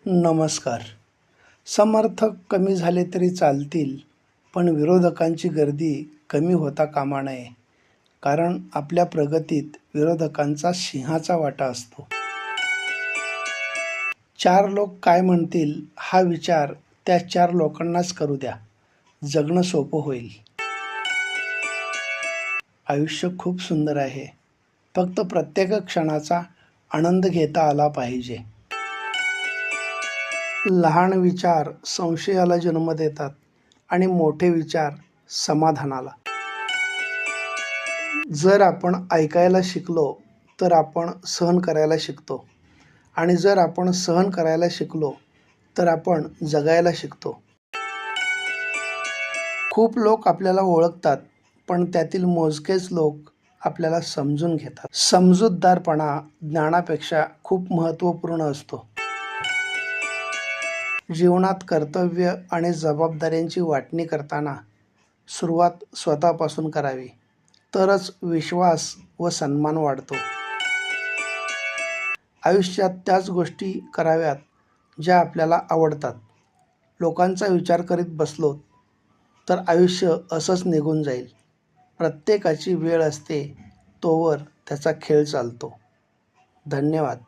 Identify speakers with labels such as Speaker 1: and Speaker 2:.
Speaker 1: नमस्कार. समर्थक कमी झाले तरी चालतील, पण विरोधकांची गर्दी कमी होता कामा नये. कारण आपल्या प्रगतीत विरोधकांचा सिंहाचा वाटा असतो. 4 लोक काय म्हणतील हा विचार त्या 4 लोकांनाच करू द्या. जगणं सोपं होईल. आयुष्य खूप सुंदर आहे. फक्त प्रत्येक क्षणाचा आनंद घेता आला पाहिजे. लहान विचार संशयाला जन्म देतात आणि मोठे विचार समाधानाला. जर आपण ऐकायला शिकलो तर आपण सहन करायला शिकतो, आणि जर आपण सहन करायला शिकलो तर आपण जगायला शिकतो. खूप लोक आपल्याला ओळखतात, पण त्यातील मोजकेच लोक आपल्याला समजून घेतात. समजूतदारपणा ज्ञानापेक्षा खूप महत्त्वपूर्ण असतो. जीवनात कर्तव्य आणि जबाबदाऱ्यांची वाटणी करताना सुरुवात स्वतःपासून करावी, तरच विश्वास व सन्मान वाढतो. आयुष्यात त्याच गोष्टी कराव्यात ज्या आपल्याला आवडतात. लोकांचा विचार करीत बसलो तर आयुष्य असंच निघून जाईल. प्रत्येकाची वेळ असते तोवर त्याचा खेळ चालतो. धन्यवाद.